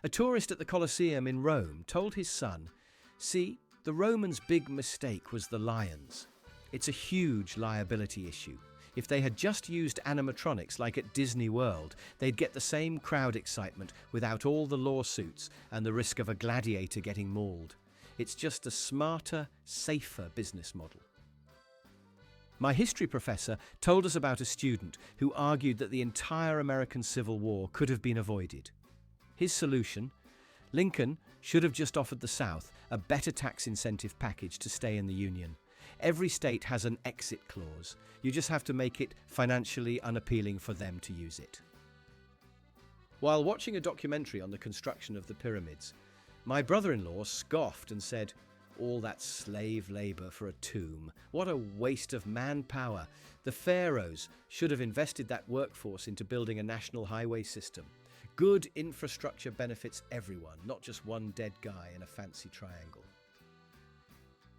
A tourist at the Colosseum in Rome told his son, "See, the Romans' big mistake was the lions. It's a huge liability issue. If they had just used animatronics like at Disney World, they'd get the same crowd excitement without all the lawsuits and the risk of a gladiator getting mauled. It's just a smarter, safer business model." My history professor told us about a student who argued that the entire American Civil War could have been avoided. His solution: Lincoln should have just offered the South a better tax incentive package to stay in the Union. Every state has an exit clause. You just have to make it financially unappealing for them to use it. While watching a documentary on the construction of the pyramids, my brother-in-law scoffed and said, "All that slave labor for a tomb. What a waste of manpower. The pharaohs should have invested that workforce into building a national highway system. Good infrastructure benefits everyone, not just one dead guy in a fancy triangle."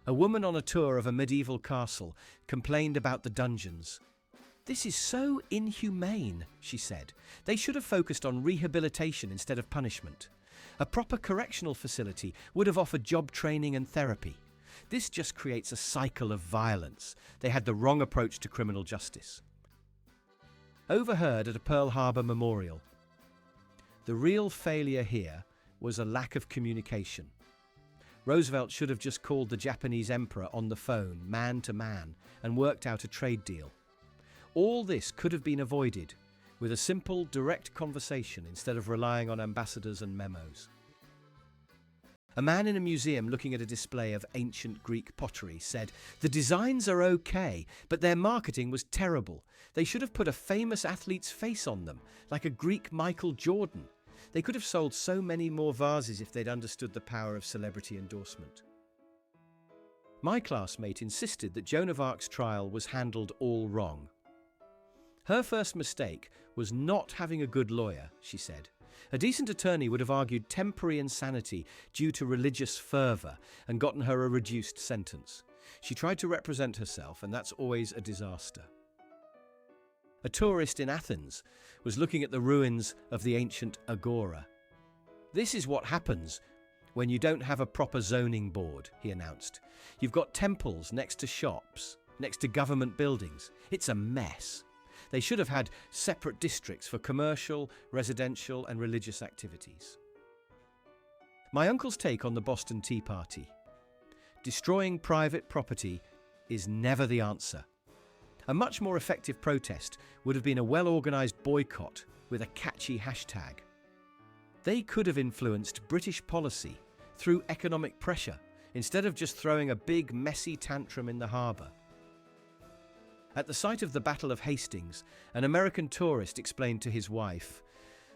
A woman on a tour of a medieval castle complained about the dungeons. "This is so inhumane," she said. "They should have focused on rehabilitation instead of punishment. A proper correctional facility would have offered job training and therapy. This just creates a cycle of violence. They had the wrong approach to criminal justice." Overheard at a Pearl Harbor memorial. "The real failure here was a lack of communication. Roosevelt should have just called the Japanese emperor on the phone, man to man, and worked out a trade deal. All this could have been avoided with a simple, direct conversation instead of relying on ambassadors and memos." A man in a museum looking at a display of ancient Greek pottery said, "The designs are okay, but their marketing was terrible. They should have put a famous athlete's face on them, like a Greek Michael Jordan. They could have sold so many more vases if they'd understood the power of celebrity endorsement." My classmate insisted that Joan of Arc's trial was handled all wrong. Her first mistake was not having a good lawyer, she said. A decent attorney would have argued temporary insanity due to religious fervour and gotten her a reduced sentence. She tried to represent herself, and that's always a disaster. A tourist in Athens was looking at the ruins of the ancient agora. "This is what happens when you don't have a proper zoning board," he announced. "You've got temples next to shops, next to government buildings. It's a mess. They should have had separate districts for commercial, residential, and religious activities." My uncle's take on the Boston Tea Party. Destroying private property is never the answer. A much more effective protest would have been a well-organised boycott with a catchy hashtag. They could have influenced British policy through economic pressure instead of just throwing a big, messy tantrum in the harbour. At the site of the Battle of Hastings, an American tourist explained to his wife,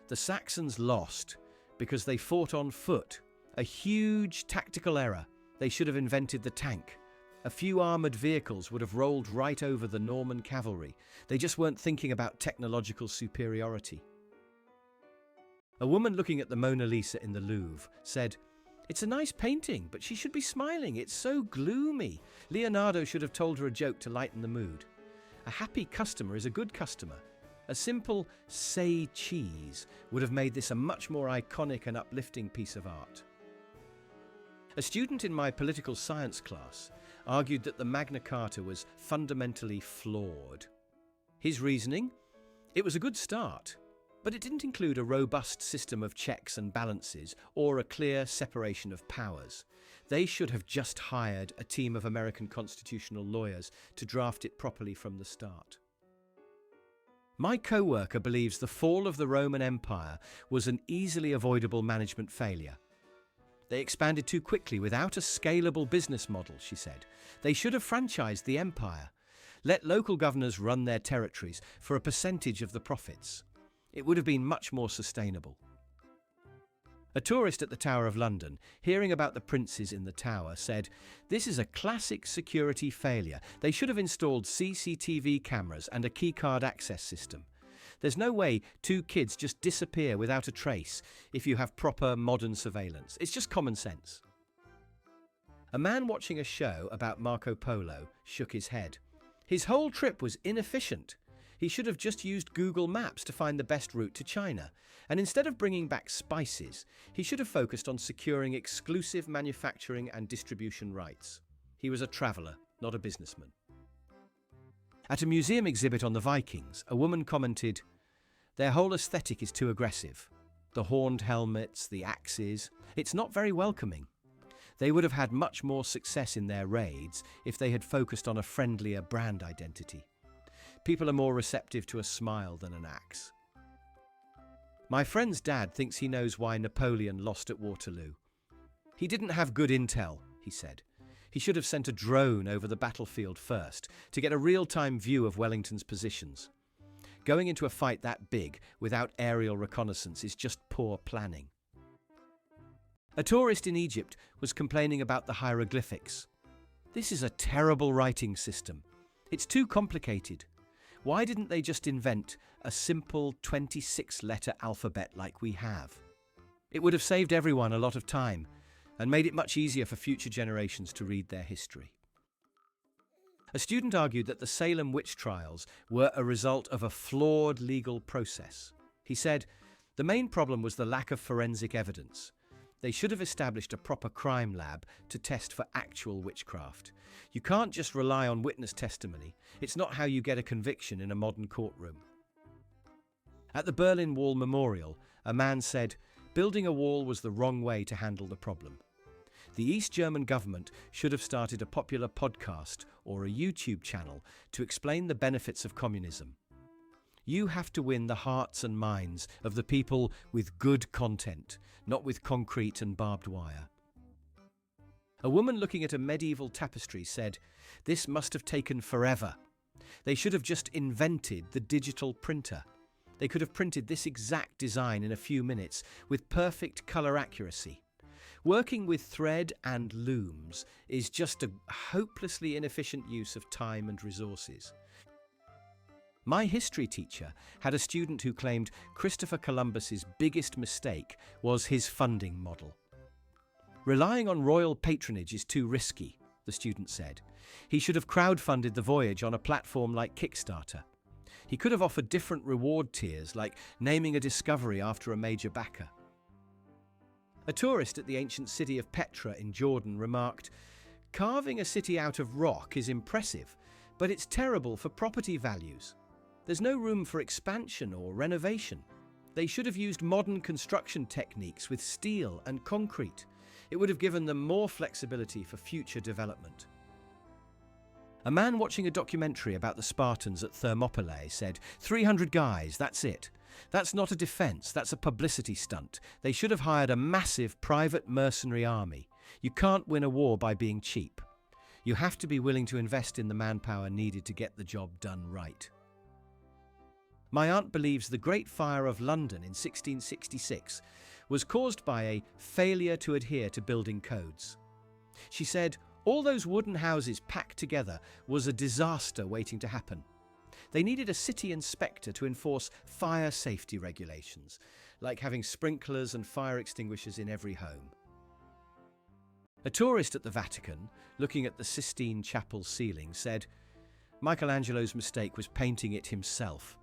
"The Saxons lost because they fought on foot. A huge tactical error. They should have invented the tank. A few armoured vehicles would have rolled right over the Norman cavalry. They just weren't thinking about technological superiority." A woman looking at the Mona Lisa in the Louvre said, "It's a nice painting, but she should be smiling. It's so gloomy. Leonardo should have told her a joke to lighten the mood. A happy customer is a good customer. A simple 'say cheese' would have made this a much more iconic and uplifting piece of art." A student in my political science class argued that the Magna Carta was fundamentally flawed. His reasoning? It was a good start, but it didn't include a robust system of checks and balances or a clear separation of powers. They should have just hired a team of American constitutional lawyers to draft it properly from the start. My co-worker believes the fall of the Roman Empire was an easily avoidable management failure. "They expanded too quickly without a scalable business model," she said. "They should have franchised the empire. Let local governors run their territories for a percentage of the profits. It would have been much more sustainable." A tourist at the Tower of London, hearing about the princes in the tower, said, "This is a classic security failure. They should have installed CCTV cameras and a keycard access system. There's no way two kids just disappear without a trace if you have proper modern surveillance. It's just common sense." A man watching a show about Marco Polo shook his head. "His whole trip was inefficient. He should have just used Google Maps to find the best route to China. And instead of bringing back spices, he should have focused on securing exclusive manufacturing and distribution rights. He was a traveller, not a businessman. At a museum exhibit on the Vikings, a woman commented, "Their whole aesthetic is too aggressive. The horned helmets, the axes, it's not very welcoming. They would have had much more success in their raids if they had focused on a friendlier brand identity. People are more receptive to a smile than an axe." My friend's dad thinks he knows why Napoleon lost at Waterloo. "He didn't have good intel," he said. "He should have sent a drone over the battlefield first to get a real-time view of Wellington's positions. Going into a fight that big without aerial reconnaissance is just poor planning." A tourist in Egypt was complaining about the hieroglyphics. "This is a terrible writing system. It's too complicated. Why didn't they just invent a simple 26-letter alphabet like we have? It would have saved everyone a lot of time and made it much easier for future generations to read their history." A student argued that the Salem witch trials were a result of a flawed legal process. He said, "The main problem was the lack of forensic evidence. They should have established a proper crime lab to test for actual witchcraft. You can't just rely on witness testimony. It's not how you get a conviction in a modern courtroom." At the Berlin Wall Memorial, a man said, "Building a wall was the wrong way to handle the problem. The East German government should have started a popular podcast or a YouTube channel to explain the benefits of communism. You have to win the hearts and minds of the people with good content, not with concrete and barbed wire." A woman looking at a medieval tapestry said, "This must have taken forever. They should have just invented the digital printer. They could have printed this exact design in a few minutes with perfect colour accuracy. Working with thread and looms is just a hopelessly inefficient use of time and resources." My history teacher had a student who claimed Christopher Columbus's biggest mistake was his funding model. "Relying on royal patronage is too risky," the student said. "He should have crowdfunded the voyage on a platform like Kickstarter. He could have offered different reward tiers, like naming a discovery after a major backer." A tourist at the ancient city of Petra in Jordan remarked, "Carving a city out of rock is impressive, but it's terrible for property values. There's no room for expansion or renovation. They should have used modern construction techniques with steel and concrete. It would have given them more flexibility for future development." A man watching a documentary about the Spartans at Thermopylae said, 300 guys, that's it. That's not a defence, that's a publicity stunt. They should have hired a massive private mercenary army. You can't win a war by being cheap. You have to be willing to invest in the manpower needed to get the job done right." My aunt believes the Great Fire of London in 1666 was caused by a failure to adhere to building codes. She said, "All those wooden houses packed together was a disaster waiting to happen. They needed a city inspector to enforce fire safety regulations, like having sprinklers and fire extinguishers in every home." A tourist at the Vatican, looking at the Sistine Chapel ceiling, said, "Michelangelo's mistake was painting it himself.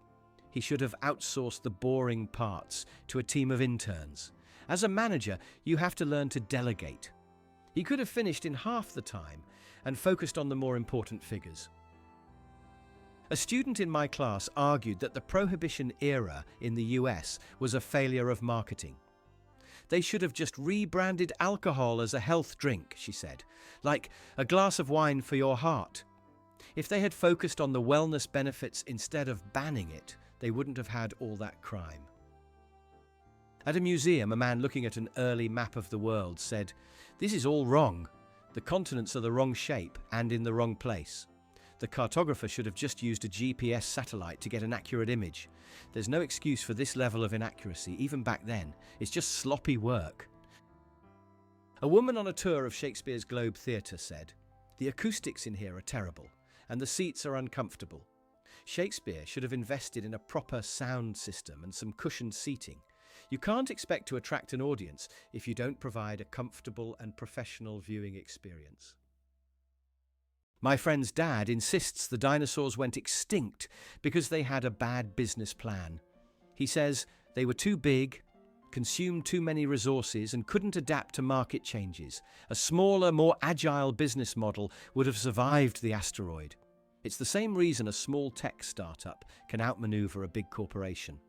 He should have outsourced the boring parts to a team of interns. As a manager, you have to learn to delegate. He could have finished in half the time and focused on the more important figures." A student in my class argued that the Prohibition era in the US was a failure of marketing. "They should have just rebranded alcohol as a health drink," she said, "like a glass of wine for your heart. If they had focused on the wellness benefits instead of banning it, they wouldn't have had all that crime." At a museum, a man looking at an early map of the world said, "This is all wrong. The continents are the wrong shape and in the wrong place. The cartographer should have just used a GPS satellite to get an accurate image. There's no excuse for this level of inaccuracy, even back then. It's just sloppy work." A woman on a tour of Shakespeare's Globe Theatre said, "The acoustics in here are terrible, and the seats are uncomfortable. Shakespeare should have invested in a proper sound system and some cushioned seating. You can't expect to attract an audience if you don't provide a comfortable and professional viewing experience." My friend's dad insists the dinosaurs went extinct because they had a bad business plan. He says they were too big, consumed too many resources, and couldn't adapt to market changes. A smaller, more agile business model would have survived the asteroid. It's the same reason a small tech startup can outmaneuver a big corporation.